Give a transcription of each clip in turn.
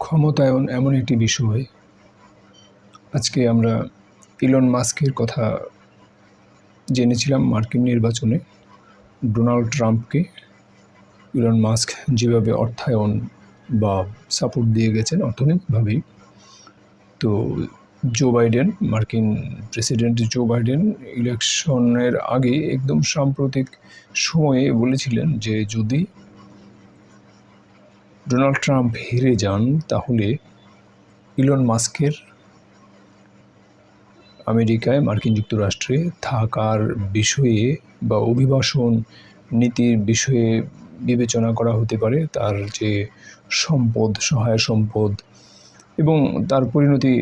ক্ষমতায়ন এমন একটি বিষয়। আজকে আমরা ইলন মাস্কের কথা জেনেছিলাম মার্কিন নির্বাচনে ডোনাল্ড ট্রাম্পকে ইলন মাস্ক যেভাবে অর্থায়ন বা সাপোর্ট দিয়ে গেছেন অর্থনৈতিকভাবেই। তো জো বাইডেন, মার্কিন প্রেসিডেন্ট জো বাইডেন ইলেকশনের আগে একদম সাম্প্রতিক সময়ে বলেছিলেন যে যদি ডোনাল্ড ট্রাম্প হেরে যান তাহলে ইলন মাস্কের আমেরিকায়, মার্কিন যুক্তরাষ্ট্রে থাকার বিষয়ে বা অভিবাসন নীতির বিষয়ে বিবেচনা করা হতে পারে। তার যে সম্পদ, সহায় সম্পদ এবং তার পরিণতি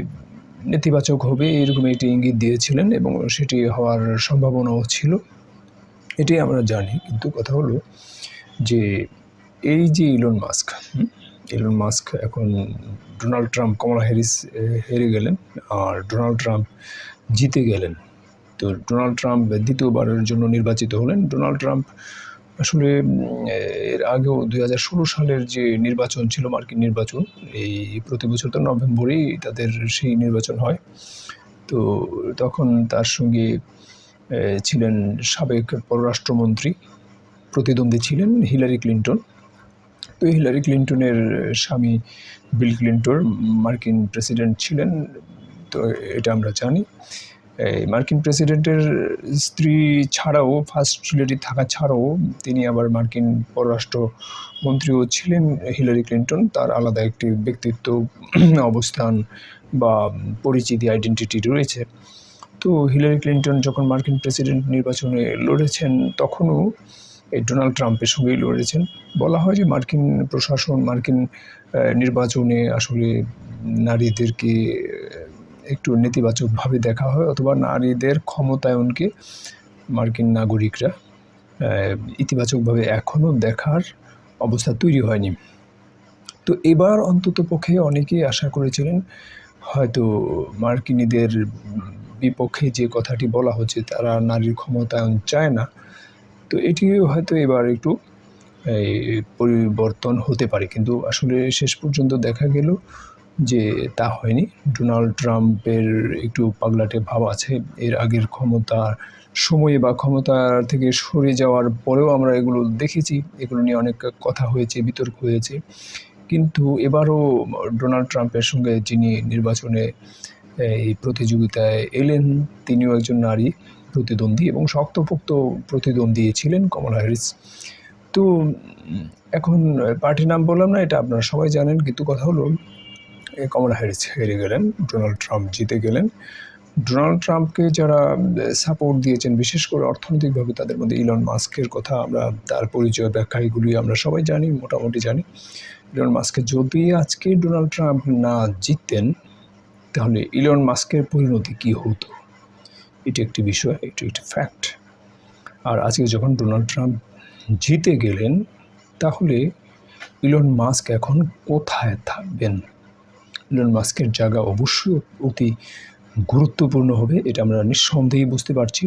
নেতিবাচক হবে, এরকম একটি ইঙ্গিত দিয়েছিলেন এবং সেটি হওয়ার সম্ভাবনাও ছিল, এটি আমরা জানি। কিন্তু কথা হলো যে এই যে ইলন মাস্ক এখন ডোনাল্ড ট্রাম্প, কমলা হ্যারিস হেরে গেলেন আর ডোনাল্ড ট্রাম্প জিতে গেলেন। তো ডোনাল্ড ট্রাম্প দ্বিতীয়বারের জন্য নির্বাচিত হলেন। ডোনাল্ড ট্রাম্প আসলে এর আগেও 2016 সালের যে নির্বাচন ছিল, মার্কিন নির্বাচন, এই প্রতি বছর তো নভেম্বরেই তাদের সেই নির্বাচন হয়। তো তখন তার সঙ্গে ছিলেন সাবেক পররাষ্ট্রমন্ত্রী, প্রতিদ্বন্দ্বী ছিলেন হিলারি ক্লিন্টন। তো হিলারি ক্লিন্টনের স্বামী বিল ক্লিন্টন মার্কিন প্রেসিডেন্ট ছিলেন, তো এটা আমরা জানি। মার্কিন প্রেসিডেন্টের স্ত্রী ছাড়াও, ফার্স্ট লেডি থাকা ছাড়াও তিনি আবার মার্কিন পররাষ্ট্রমন্ত্রীও ছিলেন হিলারি ক্লিন্টন। তার আলাদা একটি ব্যক্তিত্ব, অবস্থান বা পরিচিতি, আইডেন্টিটি রয়েছে। তো হিলারি ক্লিন্টন যখন মার্কিন প্রেসিডেন্ট নির্বাচনে লড়েছেন তখনও এই ডোনাল্ড ট্রাম্পের সঙ্গেই লড়েছেন। বলা হয় যে মার্কিন প্রশাসন, মার্কিন নির্বাচনে আসলে নারীদেরকে একটু নেতিবাচকভাবে দেখা হয়, অথবা নারীদের ক্ষমতায়নকে মার্কিন নাগরিকরা ইতিবাচকভাবে এখনও দেখার অবস্থা তৈরি হয়নি। তো এবার অন্তত পক্ষে অনেকেই আশা করেছিলেন হয়তো মার্কিনীদের বিপক্ষে যে কথাটি বলা হচ্ছে, তারা নারীর ক্ষমতায়ন চায় না, তো এটি হয়তো এবার একটু পরিবর্তন হতে পারে। কিন্তু আসলে শেষ পর্যন্ত দেখা গেল যে তা হয়নি। ডোনাল্ড ট্রাম্পের একটু পাগলাটে ভাব আছে। এর আগের ক্ষমতার সময়ে বা ক্ষমতা থেকে সরে যাওয়ার পরেও আমরা এগুলো দেখেছি, এগুলো নিয়ে অনেক কথা হয়েছে, বিতর্ক হয়েছে। কিন্তু এবারও ডোনাল্ড ট্রাম্পের সঙ্গে যিনি নির্বাচনে এই প্রতিযোগিতায় এলেন, তিনিও একজন নারী প্রতিদ্বন্দ্বী এবং শক্তপোক্ত প্রতিদ্বন্দ্বী ছিলেন, কমলা হ্যারিস। তো এখন পার্টির নাম বললাম না, এটা আপনারা সবাই জানেন। কিন্তু কথা হলো কমলা হ্যারিস হেরে গেলেন, ডোনাল্ড ট্রাম্প জিতে গেলেন। ডোনাল্ড ট্রাম্পকে যারা সাপোর্ট দিয়েছেন, বিশেষ করে অর্থনৈতিকভাবে, তাদের মধ্যে ইলন মাস্কের কথা, আমরা তার পরিচয়, ব্যাখ্যা এগুলি আমরা সবাই জানি, মোটামুটি জানি। ইলন মাস্কে যদি আজকে ডোনাল্ড ট্রাম্প না জিততেন তাহলে ইলন মাস্কের পরিণতি কী হতো, এটি একটি বিষয়, এটি একটি ফ্যাক্ট। আর আজকে যখন ডোনাল্ড ট্রাম্প জিতে গেলেন তাহলে ইলন মাস্ক এখন কোথায় থাকবেন? ইলন মাস্কের জায়গা অবশ্যই অতি গুরুত্বপূর্ণ হবে, এটা আমরা নিঃসন্দেহে বুঝতে পারছি।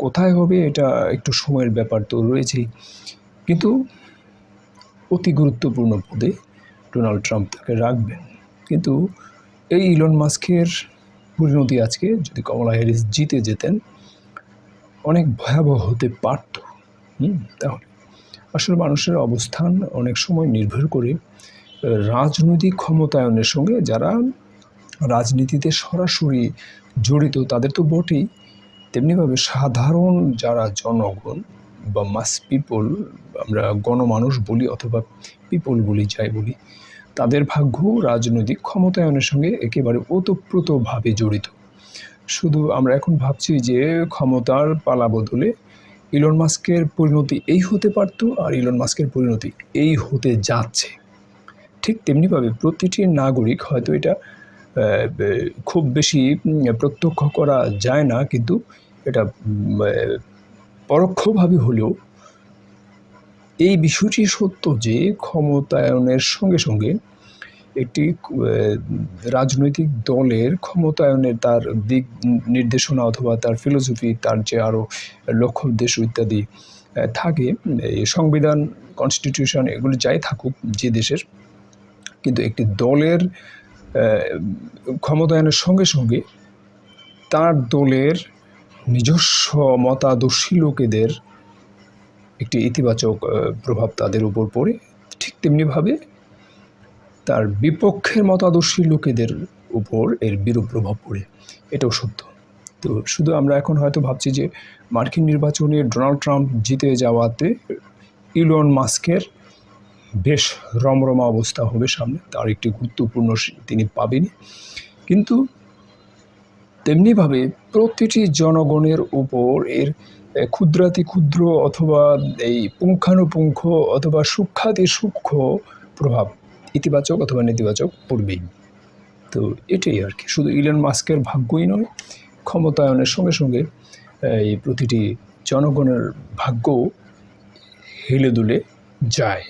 কোথায় হবে এটা একটু সময়ের ব্যাপার তো রয়েছেই, কিন্তু অতি গুরুত্বপূর্ণ পদে ডোনাল্ড ট্রাম্প তাকে রাখবেন। কিন্তু এই ইলন মাস্কের পরিণতি আজকে যদি কমলা হ্যারিস জিতে যেতেন অনেক ভয়াবহ হতে পারত। তাহলে আসলে মানুষের অবস্থান অনেক সময় নির্ভর করে রাজনৈতিক ক্ষমতায়নের সঙ্গে। যারা রাজনীতিতে সরাসরি জড়িত তাদের তো বটেই, তেমনিভাবে সাধারণ যারা জনগণ বা মাস পিপল, আমরা গণমানুষ বলি অথবা পিপল বলি, যাই বলি, তাদের ভাগ্য রাজনৈতিক ক্ষমতায়নের সঙ্গে একেবারে ওতপ্রোতভাবে জড়িত। শুধু আমরা এখন ভাবছি যে ক্ষমতার পালা বদলে ইলন মাস্কের পরিণতি এই হতে পারত, আর ইলন মাস্কের পরিণতি এই হতে যাচ্ছে। ঠিক তেমনিভাবে প্রতিটি নাগরিক, হয়তো এটা খুব বেশি প্রত্যক্ষ করা যায় না, কিন্তু এটা পরোক্ষভাবে হলেও এই বিষয়টি সত্য যে ক্ষমতায়নের সঙ্গে সঙ্গে একটি রাজনৈতিক দলের ক্ষমতায়নের তার দিক নির্দেশনা অথবা তার ফিলোসফি, তার যে আরও লক্ষ্য উদ্দেশ্য ইত্যাদি থাকে, সংবিধান, কনস্টিটিউশন, এগুলো যাই থাকুক যে দেশের, কিন্তু একটি দলের ক্ষমতায়নের সঙ্গে সঙ্গে তার দলের নিজস্ব মতাদর্শী লোকেদের একটি ইতিবাচক প্রভাব তাদের উপর পড়ে, ঠিক তেমনিভাবে তার বিপক্ষের মতাদর্শী লোকেদের উপর এর বিরূপ প্রভাব পড়ে, এটাও সত্য। তো শুধু আমরা এখন হয়তো ভাবছি যে মার্কিন নির্বাচনে ডোনাল্ড ট্রাম্প জিতে যাওয়াতে ইলন মাস্কের বেশ রমরমা অবস্থা হবে সামনে, তার একটি গুরুত্বপূর্ণ তিনি পাবেনই, কিন্তু তেমনিভাবে প্রতিটি জনগণের উপর এর ক্ষুদ্রাতি ক্ষুদ্র অথবা এই পুঙ্খানুপুঙ্খ অথবা সূক্ষ্মাতি সূক্ষ্ম প্রভাব ইতিবাচক অথবা নেতিবাচক পড়বেই। তো এটাই আর কি, শুধু ইলন মাস্কের ভাগ্যই নয়, ক্ষমতায়নের সঙ্গে সঙ্গে এই প্রতিটি জনগণের ভাগ্য হেলে দুলে যায়।